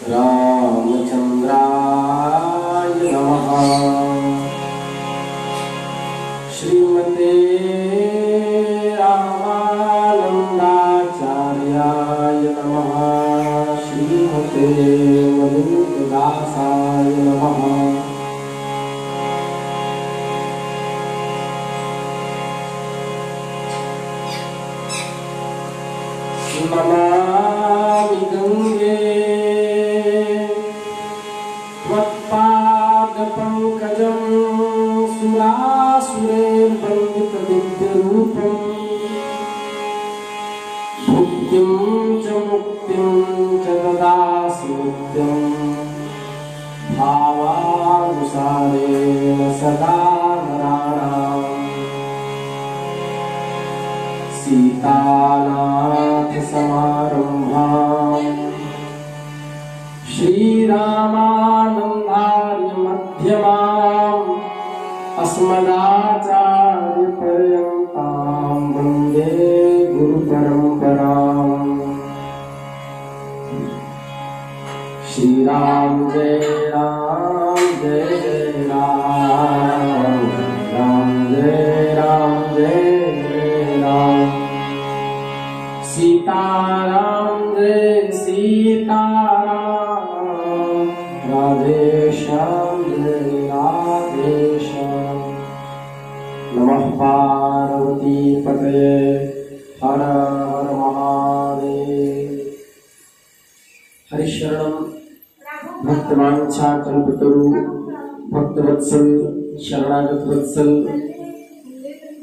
रामचंद्राय नमः। श्रीमते रामानंदाचार्याय नमः। श्रीमते मधुसूदनाय नमः। नमामि गंगे त्वत्पादपङ्कजं सुरासुरैर्वन्दितदिव्यरूपम् भुक्तिं च मुक्तिं च ददासि नित्यं भावानुसारेण सदा नराणाम्। सीतानाथ समारम्भाम् श्रीरामानन्दार्य मध्यमाम् अस्मदाचार्यपर्यन्ताम् वन्दे गुरुपरम्पराम्। श्रीराम जय राम जय जय राम, राम जय राम जय राम। सीताराम जय सीताराम, राधे श्याम जय राधे श्याम। नमः पार्वती पतये, हर हर महादेव। हरिशरणम भक्तवांछा कल्पतरु भक्तवत्सल शरणागत वत्सल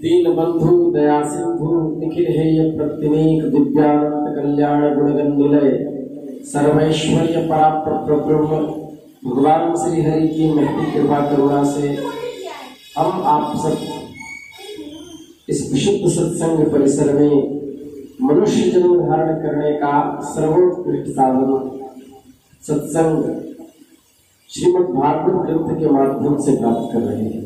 दीन बंधु दया सिंधु निखिल हेय प्रतिनेक दिव्यानंद कल्याण गुणगण निलय सर्वैश्वर्य पराप्रत ब्रह्म भगवान श्री हरि की महती कृपा करुणा से हम आप सब इस विशुद्ध सत्संग परिसर में मनुष्य जन्म धारण करने का सर्वोत्कृष्ट साधन सत्संग श्रीमद् भागवत ग्रंथ के माध्यम से प्राप्त कर रहे हैं।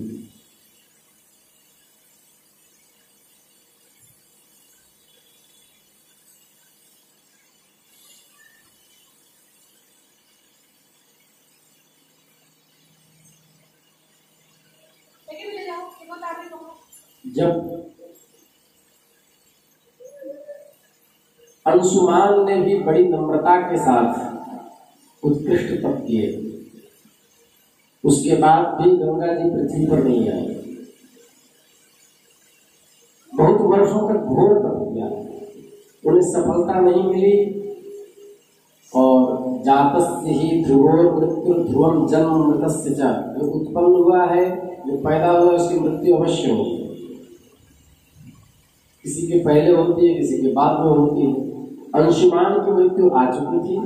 जब अंशुमान ने भी बड़ी नम्रता के साथ उत्कृष्ट तप किए, उसके बाद भी गंगा जी पृथ्वी पर नहीं आई। बहुत वर्षों तक घोर तप किया, उन्हें सफलता नहीं मिली और जातस्य ही ध्रुवोर मृत्यु ध्रुवम जन्म मृतस्य च, जो उत्पन्न हुआ है जो पैदा हुआ उसकी मृत्यु अवश्य होगी। किसी के पहले होती है, किसी के बाद में होती है। अंशुमान की मृत्यु आ चुकी थी,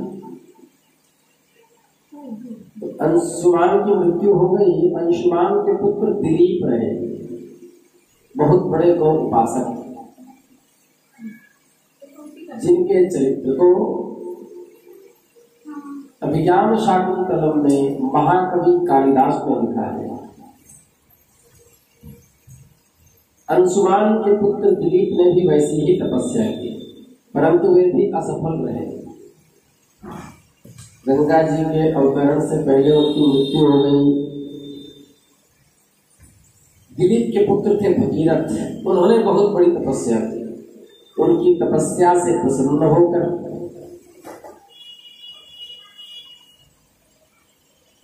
तो अंशुमान की मृत्यु हो गई। अंशुमान के पुत्र दिलीप रहे, बहुत बड़े गौ उपासक, जिनके चरित्र को अभिज्ञान शाकुंतलम में महाकवि कालिदास ने लिखा है। अंशुमान के पुत्र दिलीप ने भी वैसी ही तपस्या की, परंतु वे भी असफल रहे। गंगा जी के अवतरण से पहले उनकी मृत्यु हो गई। दिलीप के पुत्र थे भगीरथ, उन्होंने बहुत बड़ी तपस्या की। उनकी तपस्या से प्रसन्न होकर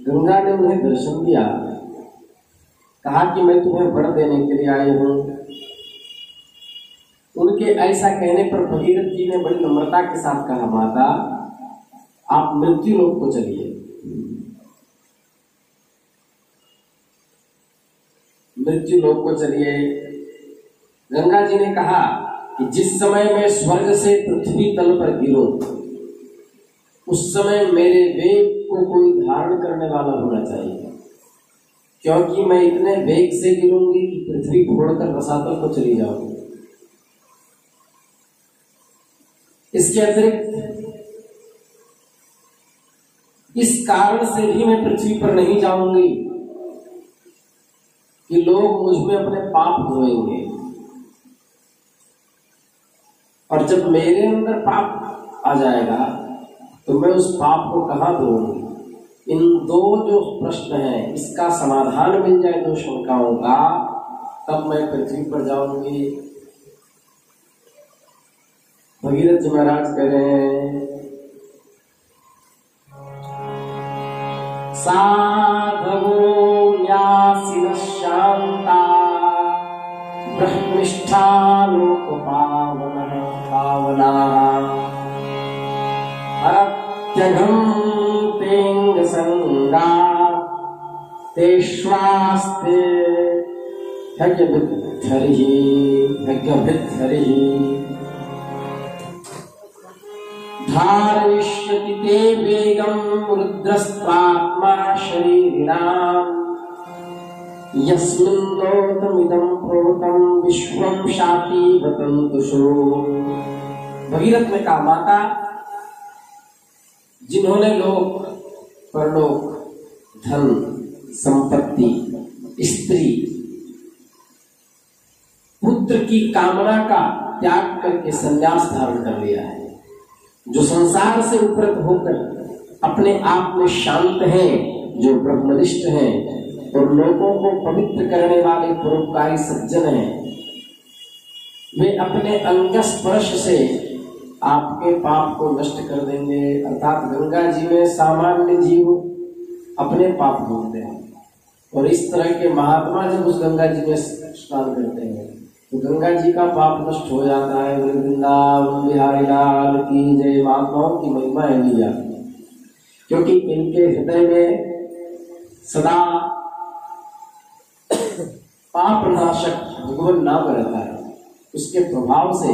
गंगा ने उन्हें दर्शन दिया, कहा कि मैं तुम्हें वर देने के लिए आई हूं। उनके ऐसा कहने पर भगीरथ जी ने बड़ी नम्रता के साथ कहा, माता आप मृत्यु लोक को चलिए। मृत्यु लोक को चलिए। गंगा जी ने कहा कि जिस समय मैं स्वर्ग से पृथ्वी तल पर गिरूं, उस समय मेरे वेग को कोई धारण करने वाला होना चाहिए, क्योंकि मैं इतने वेग से गिरूंगी कि पृथ्वी फोड़कर रसातल को चली जाऊंगी। इसके अतिरिक्त इस कारण से भी मैं पृथ्वी पर नहीं जाऊंगी कि लोग मुझ में अपने पाप धोएंगे, और जब मेरे अंदर पाप आ जाएगा तो मैं उस पाप को कहाँ दूंगी। इन दो जो प्रश्न हैं, इसका समाधान मिल जाए दो शंकाओं का, तब मैं पृथ्वी पर जाऊंगी। भगीरथ जी महाराज कह रहे हैं, साधवो न्यासिनः शान्ता ब्रह्मनिष्ठा लोकपावनः पावनाः अरत्यघं तेङ्गसङ्गा तेष्वास्ते यज्ञभिद्धरिः धारयिष्यति ते वेगं रुद्रस्त्वात्मा शरीरिणाम् यस्मिन्नोतमिदं प्रोतं विश्वं शाति वतन्तुषु। भगीरथ ने कहा, माता, जिन्होंने लोक परलोक धन संपत्ति स्त्री पुत्र की कामना का त्याग करके संन्यास धारण कर लिया है, जो संसार से उपरत होकर अपने आप में शांत हैं, जो ब्रह्मनिष्ठ हैं और लोगों को पवित्र करने वाले परोपकारी सज्जन हैं, वे अपने अंग स्पर्श से आपके पाप को नष्ट कर देंगे। अर्थात गंगा जी में सामान्य जीव अपने पाप धोते हैं और इस तरह के महात्मा जब उस गंगा जी में स्नान करते हैं तो गंगा जी का पाप नष्ट हो जाता है। वृंदावन बिहारी लाल की जय। महात्माओं की महिमा है जाती है, क्योंकि इनके हृदय में सदा पाप नाशक भगवान नाम रहता है। उसके प्रभाव से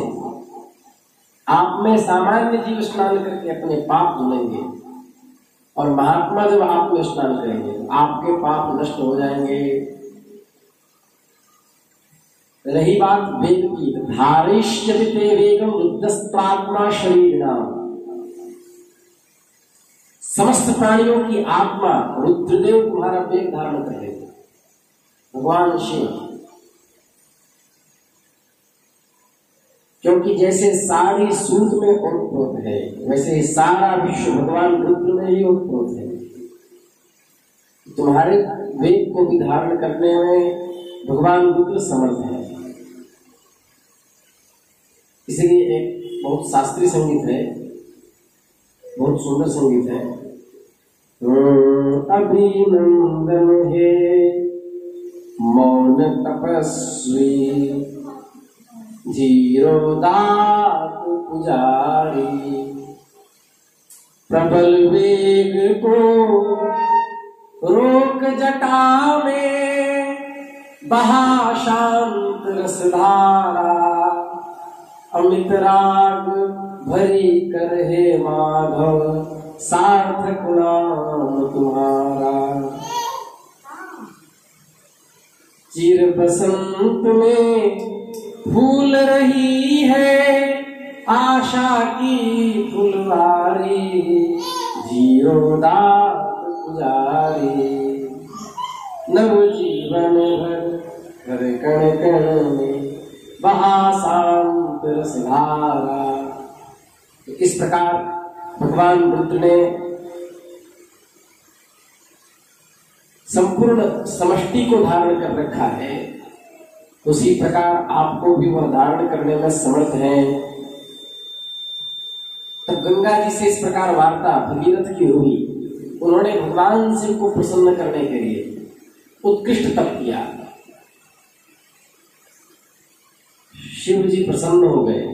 आप में सामान्य जीव स्नान करके अपने पाप धुलेंगे और महात्मा जब आप में स्नान करेंगे तो आपके पाप नष्ट हो जाएंगे। रही बात वेग की, धारयिष्यति ते वेगं रुद्रस्त्वात्मा शरीरिणाम्, समस्त प्राणियों की आत्मा रुद्रदेव तुम्हारा वेग धारण कर लेगा। भगवान शिव, क्योंकि जैसे सारी सूत में ओतप्रोत है, वैसे ही सारा विश्व भगवान रुद्र में ही ओतप्रोत है। तुम्हारे वेग को भी धारण करने में भगवान रुद्र समर्थ है। इसलिए एक बहुत शास्त्रीय संगीत है, बहुत सुंदर संगीत है। अभिनंदन है मौन तपस्वी धीरोदात पुजारी, प्रबल वेग को रोक जटा में बहा शांत रसधारा, अमित राग भरी कर हे माधव सार्थक नाम तुम्हारा। चिर बसंत में फूल रही है आशा की फुलवारी, जीरोदात पुजारी, नव जीवन भर हर कण कण में बहा शांत रसधारा। इस प्रकार भगवान रुद्र ने संपूर्ण समष्टि को धारण कर रखा है, उसी प्रकार आपको भी वह धारण करने में समर्थ है। तब गंगा जी से इस प्रकार वार्ता भगीरथ की हुई। उन्होंने भगवान शिव को प्रसन्न करने के लिए उत्कृष्ट तप किया। शिव जी प्रसन्न हो गए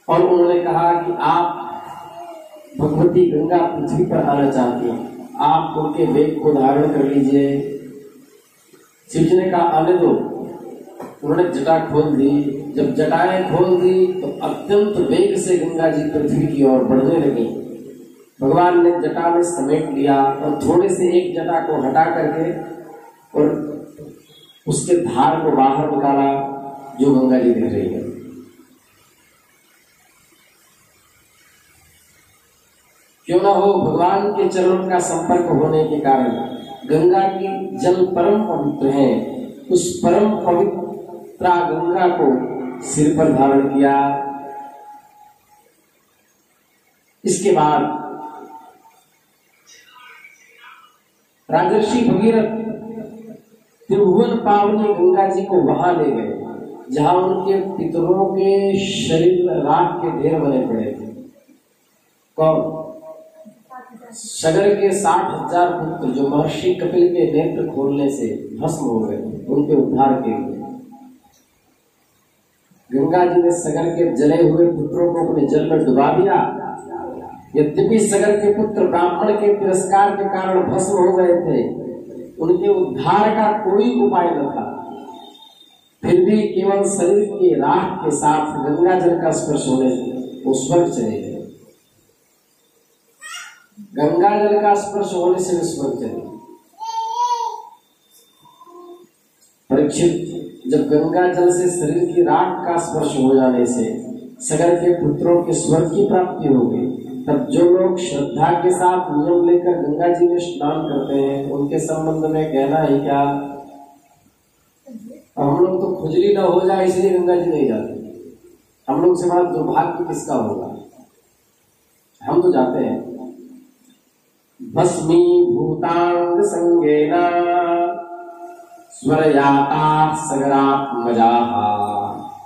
और उन्होंने कहा कि आप भगवती गंगा पृथ्वी पर आना चाहती हैं, आप उनके वेग को धारण कर लीजिए। शिव जी ने कहा आने दो। उन्होंने जटा खोल दी। जब जटाएं खोल दी तो अत्यंत वेग से गंगा जी पृथ्वी की ओर बढ़ने लगी। भगवान ने जटा में समेट लिया और थोड़े से एक जटा को हटा करके और उसके धार को बाहर निकाला, जो गंगा जी बह रही है। क्यों न हो, भगवान के चरणों का संपर्क होने के कारण गंगा की जल परम पवित्र है। उस परम पवित्र गंगा को सिर पर धारण किया इसके बाद राजर्षि भगीरथ त्रिभुवन पावनी गंगा जी को वहां ले गए जहां उनके पितरों के शरीर राख के ढेर बने पड़े थे। कौन? सगर के 60,000 पुत्र जो महर्षि कपिल के नेत्र खोलने से भस्म हो गए, उनके उद्धार के लिए गंगा जी ने सगर के जले हुए पुत्रों को अपने जल में डुबा दिया। यद्यपि सगर के पुत्र ब्राह्मण के तिरस्कार के कारण भस्म हो गए थे, उनके उद्धार का कोई उपाय न था, फिर भी केवल शरीर के राख के साथ गंगा जल का स्पर्श होने से वो स्वर्ग चले गए। गंगा जल का स्पर्श होने से स्वर्ग चले। परीक्षित, जब गंगा जल से शरीर की राख का स्पर्श हो जाने से सगर के पुत्रों के स्वर्ग की प्राप्ति हो गई, तब जो लोग श्रद्धा के साथ नियम लेकर गंगा जी में स्नान करते हैं, उनके संबंध में कहना है क्या? हम लोग तो खुजली न हो जाए इसलिए गंगा जी नहीं जाते। हम लोग से बड़ा दुर्भाग्य किसका होगा? हम तो जाते हैं। भस्मी भूतांग संगेना स्वरयाता सगरात्मजाहा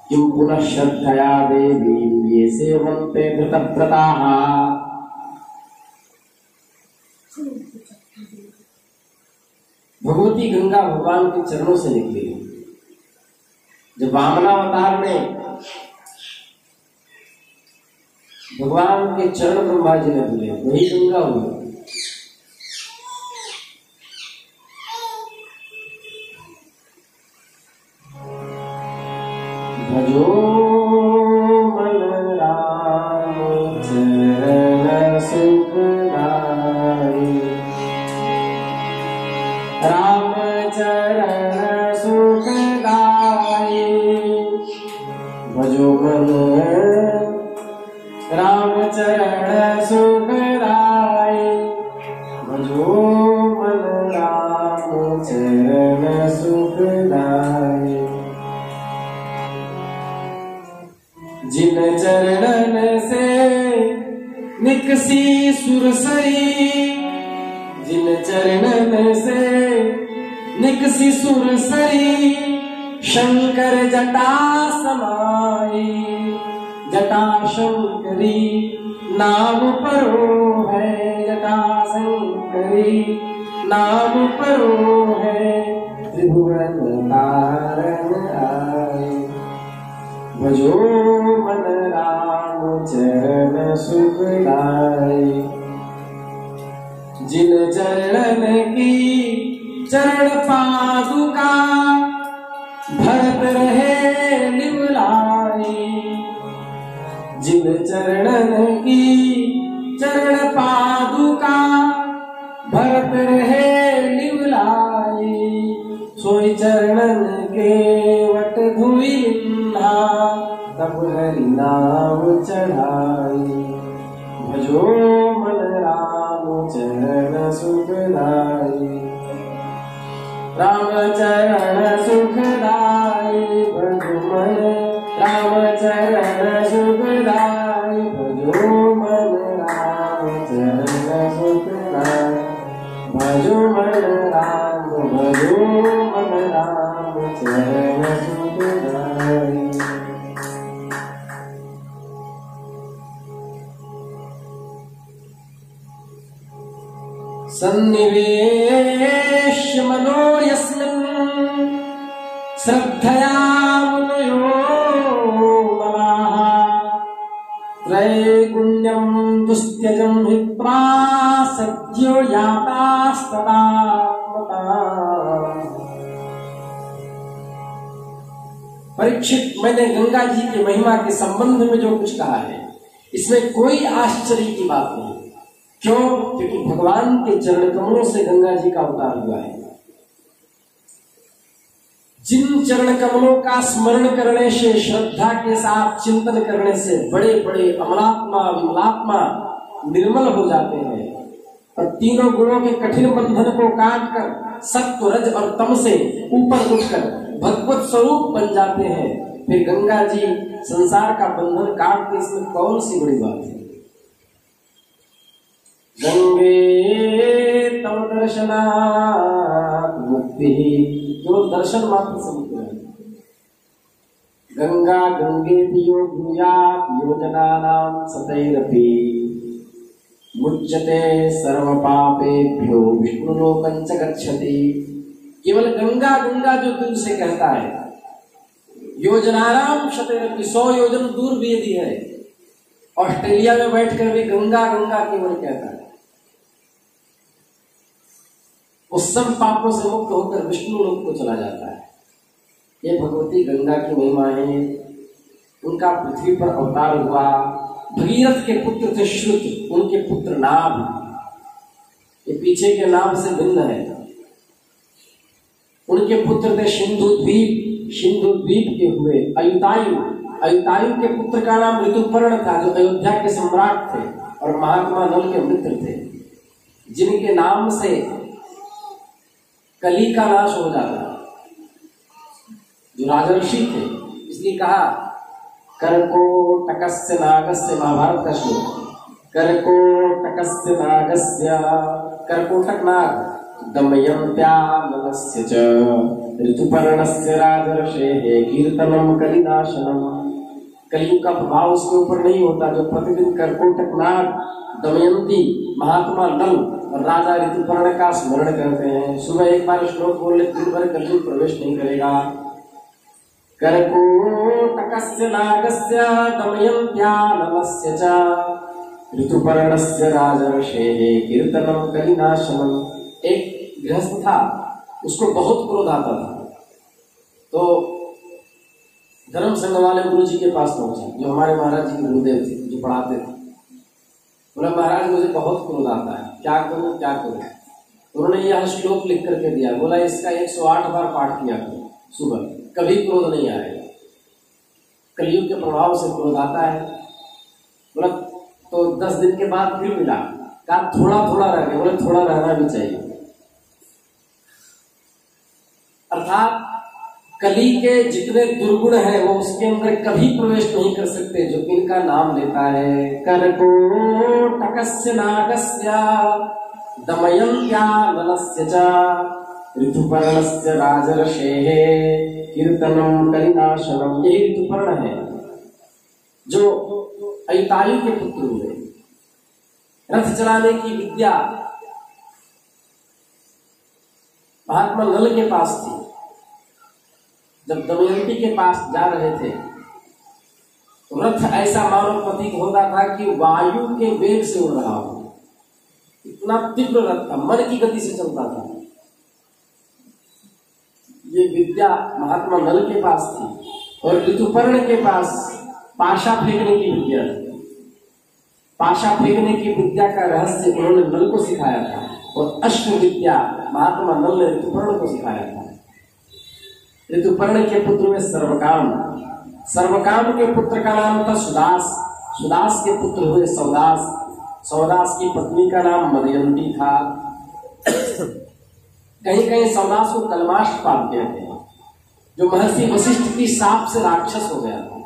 किं पुनः श्रद्धया देवी ये सेवन्ते धृतव्रताः। भगवती गंगा भगवान के चरणों से निकली। जब वामनावतार में भगवान के चरण ब्रह्मा जी ने धुले, वही गंगा हुई। भजो मन राम चरण सुखदाई, राम चरण सुखदाई। भजो मन राम चरण सुखदाई, भजो मन राम चरण सुखदाई। जिन चरणन से निकसी सुरसरी, जिन चरणन से निकसी सुरसरी, शंकर जटा समाई। जटा शंकरी नाम परो है, जटा शंकरी नाम परो है, त्रिभुवन तारण आए। भजो मन राम चरण सुखदाई। जिन चरण की चरण पादुका भरत रहे निवलाई, जिन चरणन की चरण पादुका भरत रहे निवलाई। सोई चरणन के वट धुई तब हरि नाम चढ़ाई। भजो मन राम चरण सुखदाई, राम चरण सुखदाई। भजो मन राम चरण सुखदाई, भजो मन राम चरण सुखदाई। भजो मन राम, भजो मन राम चरण सुखदाई। सन्निवेश मनो यस्मिन् श्रद्धया मुनयो मनाः, त्रैगुण्यं दुस्त्यजं विप्रा सद्यो यातास्तदा। परीक्षित, मैंने गंगा जी की महिमा के संबंध में जो कुछ कहा है, इसमें कोई आश्चर्य की बात नहीं। क्यों? क्योंकि भगवान के चरण कमलों से गंगा जी का अवतार हुआ है। जिन चरण कमलों का स्मरण करने से, श्रद्धा के साथ चिंतन करने से बड़े बड़े अमलात्मा विमलात्मा निर्मल हो जाते हैं और तीनों गुणों के कठिन बंधन को काट कर सत्व रज और तम से ऊपर उठकर भगवत स्वरूप बन जाते हैं। फिर गंगा जी संसार का बंधन काटते, इसमें कौन सी बड़ी बात है? गंगे तव दर्शनात् मुक्ति, केवल दर्शन मात्र से मुक्ति है। गंगा गंगेति यो ब्रूयात् योजनानां सतैरपि मुच्यते सर्व पापेभ्यो विष्णुलोकं च गच्छति। केवल गंगा गंगा जो दूर से कहता है, योजनानां सतैरपि 100 योजन दूर भी यदि है, ऑस्ट्रेलिया में बैठकर भी गंगा गंगा केवल कहता है, वो सब पापों से मुक्त होकर विष्णु लोक को चला जाता है। ये भगवती गंगा की महिमा है। उनका पृथ्वी पर अवतार हुआ। भगीरथ के पुत्र थे श्रुत, उनके पुत्र नाभ, ये पीछे के नाभ से भिन्न है। उनके पुत्र थे सिंधु द्वीप, सिंधु द्वीप के हुए अयुतायु, अयुतायु के पुत्र का नाम ऋतुपर्ण था, जो अयोध्या के सम्राट थे और महात्मा नल के मित्र थे, जिनके नाम से कली का नाश हो जाता, जो राजर्षि थे। इसलिए कहा करकोटकस्य नागस्य, महाभारत का श्लोक, करकोटकस्य नागस्य, करकोटक नाग, दमयन्त्या नलस्य च ऋतुपर्णस्य राजर्षेः कीर्तनम कलिनाशनम। कलियुग का प्रभाव उसके ऊपर नहीं होता, जो प्रतिदिन करकोटक नाग, दमयंती, महात्मा नल और राजा ऋतुपर्ण का स्मरण करते हैं। सुबह एक बार श्लोक बोल ले, दिन भर कलयुग प्रवेश नहीं करेगा। करकोटकस्य नागस्य दमयन्त्या नलस्य च ऋतुपर्णस्य राजर्षेः कीर्तनम कलिनाशनम। एक गृहस्थ था, उसको बहुत क्रोध आता था, तो धर्म संघ वाले गुरु जी के पास पहुंचा, जो हमारे महाराज जी के गुरुदेव थे, जो पढ़ाते थे। बोला महाराज मुझे बहुत क्रोध आता है, क्या करूं क्या करूं। उन्होंने यह श्लोक लिख करके दिया, बोला इसका 108 बार पाठ किया करो सुबह, कभी क्रोध नहीं आएगा। कलयुग के प्रभाव से क्रोध आता है। बोला तो 10 दिन के बाद फिर मिला, कहा थोड़ा थोड़ा रह गया। बोला थोड़ा रहना भी चाहिए। अर्थात कली के जितने दुर्गुण हैं वो उसके अंदर कभी प्रवेश नहीं कर सकते, जो इनका नाम लेता है। करकोटकस्य नागस्य दमयन्त्या नलस्य च ऋतुपर्णस्य राजर्षेः कीर्तनम कलिनाशनम। यही ऋतुपर्ण है जो अयुतायु के पुत्र हुए। रथ चलाने की विद्या महात्मा नल के पास थी। जब दमयंती के पास जा रहे थे तो रथ ऐसा मानव प्रतीक होता था कि वायु के वेग से उड़ रहा हो, इतना तीव्र रथ था, मन की गति से चलता था। ये विद्या महात्मा नल के पास थी। और ऋतुपर्ण के पास पाशा फेंकने की विद्या थी। पाशा फेंकने की विद्या का रहस्य उन्होंने नल को सिखाया था, और अश्व विद्या महात्मा नल ने ऋतुपर्ण को सिखाया था। ऋतुपर्ण के पुत्र में सर्वकाम, सर्वकाम के पुत्र का नाम था सुदास, सुदास के पुत्र हुए सौदास, सौदास की पत्नी का नाम मदयंती था। कहीं कहीं सौदास को कलमाष्टपाद कहते हैं, जो महर्षि वशिष्ठ की शाप से राक्षस हो गया था।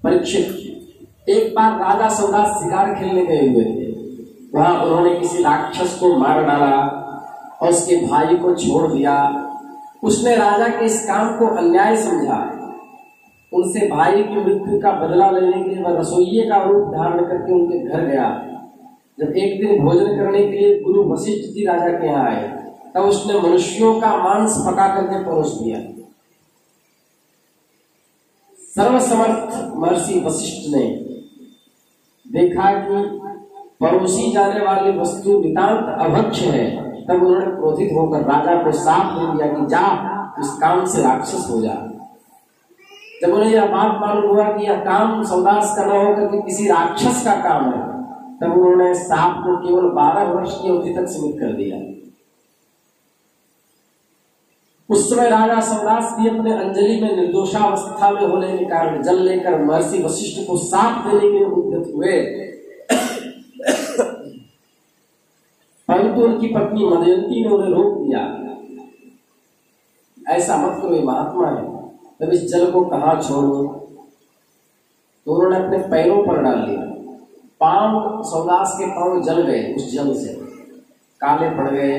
परीक्षित एक बार राजा सौदास शिकार खेलने गए हुए थे, वहां उन्होंने किसी राक्षस को मार डाला और उसके भाई को छोड़ दिया। उसने राजा के इस काम को अन्याय समझा। उनसे भाई की मृत्यु का बदला लेने के लिए वह रसोइये का रूप धारण करके उनके घर गया। जब एक दिन भोजन करने के लिए गुरु वशिष्ठ जी राजा के यहाँ आए, तब उसने मनुष्यों का मांस पका करके परोस दिया। सर्वसमर्थ महर्षि वशिष्ठ ने देखा कि परोसी जाने वाली वस्तु नितांत अभक्ष्य है, तब उन्होंने क्रोधित होकर राजा को शाप दे दिया कि जा इस काम से राक्षस हो जा। जब उन्हें यह बात मालूम हुआ कि यह काम सौदास का न होकर के किसी राक्षस का काम है, तब उन्होंने शाप को केवल 12 वर्ष की अवधि तक सीमित कर दिया। उस समय राजा सौदास भी अपने अंजलि में निर्दोषावस्था में होने के कारण जल लेकर महर्षि वशिष्ठ को शाप देने के लिए उद्यत हुए, परंतु उनकी पत्नी मदयंती ने उन्हें रोक दिया। ऐसा मत करो, ये महात्मा है, तब इस जल को कहां छोड़ो। तो उन्होंने अपने पैरों पर डाल लिया पांव, सौदास के पांव जल गए उस जल से, काले पड़ गए,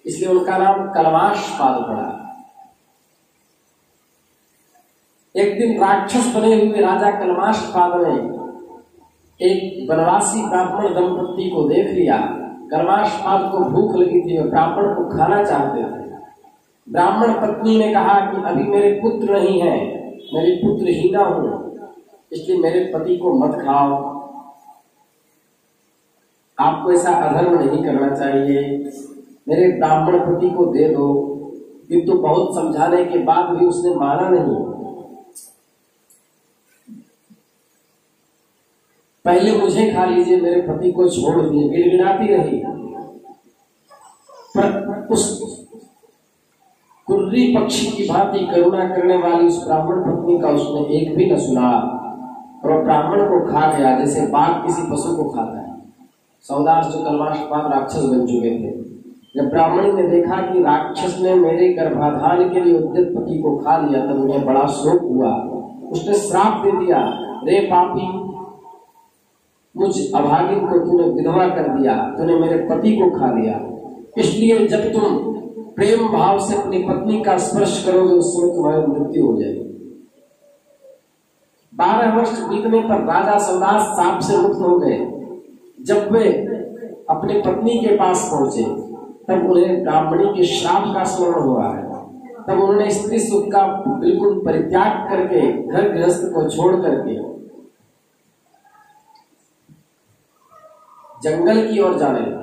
इसलिए उनका नाम कलमाशपाद पड़ा। एक दिन राक्षस बने हुए राजा कलमाशपाद ने एक वनवासी ब्राह्मण दंपत्ति को देख लिया। कलमाशपाद को भूख लगी थी, वे ब्राह्मण को खाना चाहते थे। ब्राह्मण पत्नी ने कहा कि अभी मेरे पुत्र नहीं है, मेरी पुत्रहीना हूं, इसलिए मेरे पति को मत खाओ, आपको ऐसा अधर्म नहीं करना चाहिए, मेरे ब्राह्मण पति को दे दो। किंतु बहुत समझाने के बाद भी उसने माना नहीं। पहले मुझे खा लीजिए, मेरे पति को छोड़ दिए, गिड़गिड़ाती रही। पर उस कुर्री पक्षी की भांति करुणा करने वाली उस ब्राह्मण पत्नी का उसने एक भी न सुना, और ब्राह्मण को खा गया जैसे बाघ किसी पशु को खाता है। सौदास जो कलमाशपाद राक्षस बन चुके थे, जब ब्राह्मणी ने देखा कि राक्षस ने मेरे गर्भाधान के लिए उद्यत पति को खा लिया, तब उन्हें बड़ा शोक हुआ। उसने श्राप दे दिया, रे पापी, मुझ अभागिन को तूने विधवा कर दिया, तूने मेरे पति को खा लिया, इसलिए जब तुम प्रेम भाव से अपनी पत्नी का स्पर्श करोगे उस समय तुम्हारी मृत्यु हो जाएगी। 12 वर्ष बीतने पर राजा सौदास साप से मुक्त हो गए। जब वे अपनी पत्नी के पास पहुंचे तब उन्हें ब्राह्मणी के श्राप का स्मरण हुआ है। तब उन्होंने स्त्री सुख का बिल्कुल परित्याग करके घर गृहस्थ को छोड़ करके जंगल की ओर जाने लगे।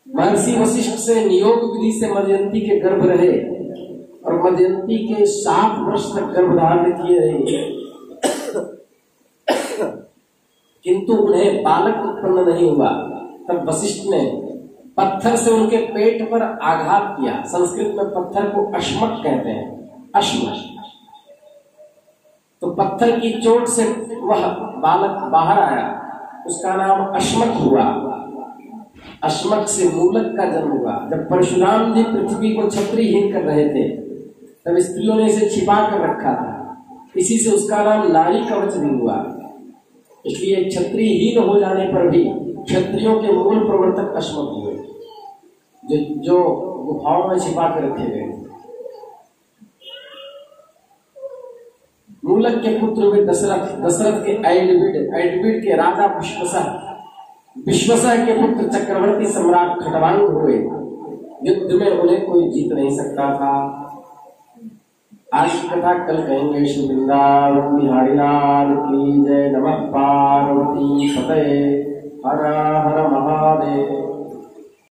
महर्षि वशिष्ठ से नियोग विधि से मदयंती के गर्भ रहे और मदयंती के 7 वर्ष तक गर्भधारण किए रहे, किंतु उन्हें बालक उत्पन्न नहीं हुआ। तब वशिष्ठ ने पत्थर से उनके पेट पर आघात किया। संस्कृत में पत्थर को अश्मक कहते हैं, अश्मक। तो पत्थर की चोट से वह बालक बाहर आया, उसका नाम अश्मक हुआ। अश्मक से मूलक का जन्म हुआ। जब परशुराम जी पृथ्वी को छत्रीहीन कर रहे थे तब स्त्रियों ने इसे छिपा कर रखा था, इसी से उसका नाम नारी कवच भी हुआ। इसलिए क्षत्रियहीन हो जाने पर भी क्षत्रियों के मूल प्रवर्तक अश्मक हुए, जो गुफाओं में छिपा कर रखे गए। मूलक के पुत्र हुए दशरथ, दशरथ के ऐडविड के राजा विश्वसह के पुत्र चक्रवर्ती सम्राट खटवांग हुए। युद्ध में उन्हें कोई जीत नहीं सकता था। आज की कथा कल कहेंगे। श्री वृंदावन बिहारी लाल की जय। नमः पार्वती पतये। हर हर महादेव।